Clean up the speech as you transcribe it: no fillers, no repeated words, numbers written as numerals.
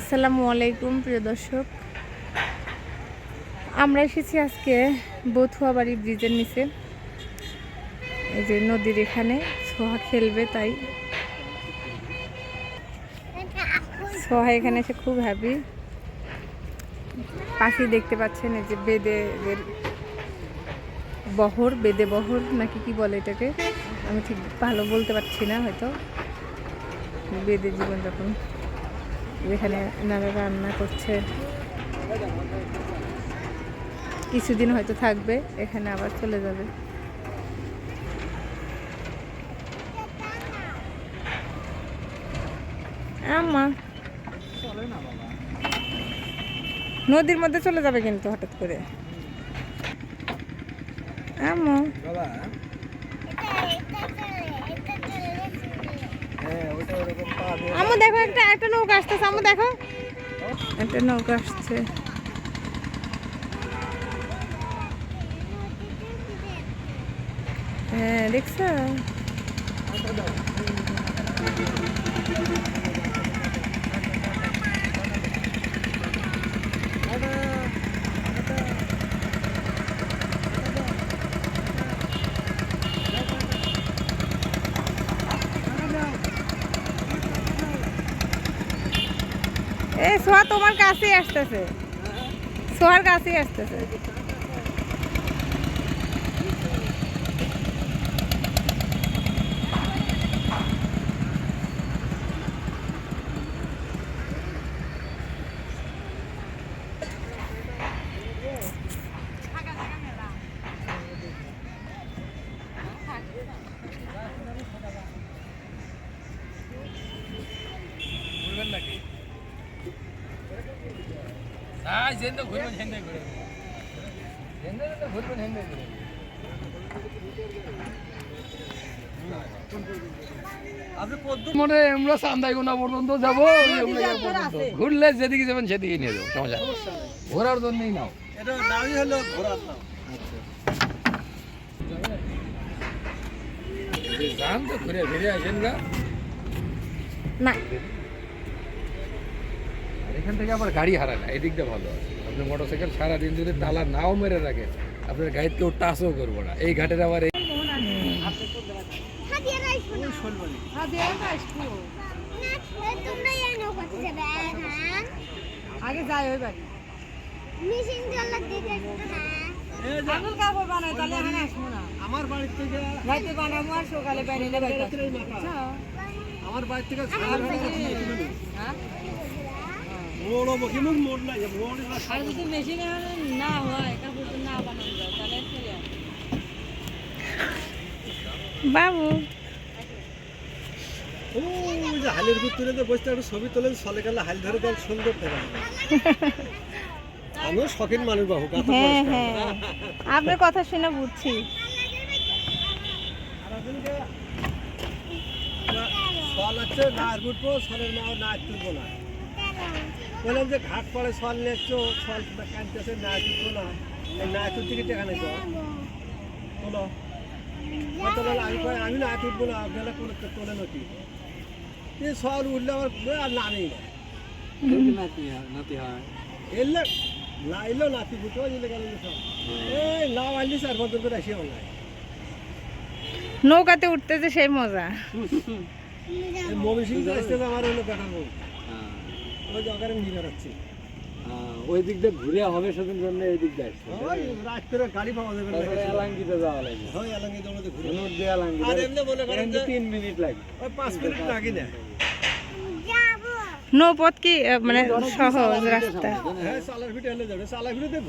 আসসালামু আলাইকুম প্রিয় দর্শক, আমরা এসেছি আজকে বথুয়াবাড়ি ব্রিজের নিচে। এই যে নদীর এখানে সোহা খেলবে, তাই সোহা এখানে এসে খুব হ্যাপি। পাখি দেখতে পাচ্ছেন, এই যে বেদে বহর নাকি কি বলে এটাকে, আমি ঠিক ভালো বলতে পারছি না। হয়তো বেদে জীবনযাপন, যেখানে এনারা রান্না করছে, কিছুদিন হয়তো থাকবে এখানে, আবার চলে যাবে। আম্মা নদীর মধ্যে চলে যাবে কিন্তু হঠাৎ করে। আম্মু আম্মু দেখো, একটা নৌকা আসতেছে। আম্মু দেখো, একটা নৌকা আসছে। হ্যাঁ, দেখছো? এই সোহা তোমার কাছেই আসতেছে, সোহার কাছেই আসতেছে। মানে আমরা চান্দাইগোনা পর্যন্ত যাবো, ঘুরলে যেদিকে যাবেন সেদিকে নিয়ে যাবো, সমস্যা ঘোরার জন্যই নাও। এটা নামই হলো ঘোরার নাম। যান তো ঘুরে ফিরে আসেন গা না, এখান থেকে আবার গাড়ি হারায় না, এদিকটা ভালো আছে। আপনি মোটরসাইকেল সারাদিন যদি তালা নাও মেরে রাখেন, আপনার গাড়িতে কেউ টাচও করবো না। এই ঘাটের আবার আগে যাই ওই বাড়ি কাপড় বানাই, তাহলে এখানে আসবো না। আমার বাড়ির থেকে রাইতে বানাবো আর সকালে বাইরে আমার বাড়ি থেকে না হয় কাপড় না বানানো যায়, তাহলে বাবু হালের ভিতরে বসতে একটু ছবি তোলেন, চলে গেলে হাল ধরে দেন, সুন্দর দেখা আমিও শখিন মানুষ বাবু। হ্যাঁ হ্যাঁ, আপনার কথা শুনে বুঝছি। ফল হচ্ছে না উঠবো, ফলের মাও না তুলবো না। বললাম যে ঘাট পড়ে ফল নিচ্ছ, ফল কাটতেছে, না তুলবো না, না তুলতে কি টাকা নেই তোলো। আমি না তুলবো না, আপনারা কোনো তোলে নাকি সল উঠলে আমার আর নামেই না। নাতি হয় এলে না, এলেও নাতি বুঝতে গেল সব এই নাও আনলি 4 বছর করে আসি অনলাইন। নৌকাতে উঠতে যে সেই মজা। মমি সিং আসতে আমার হলো বেটার বউ, ওই জায়গায় নিয়ে বেড়াচ্ছি। ওই দিক দিয়ে ঘুরে হবে সেদিন জন্য এই দিক দিয়ে ওই রাত করে গাড়ি পাওয়া যাবে না, এলাঙ্গিতে যাওয়া লাগবে। হয় এলাঙ্গি দৌড়াতে ঘুরে নোট দিয়ে এলাঙ্গি, আর এমনি মনে করেন যে 3 মিনিট লাগে, ওই 5 মিনিট লাগে না। নৌপথ কি মানে সহজ রাস্তা? হ্যাঁ, চালার ভিটে হলে যাবে, চালার ভিটে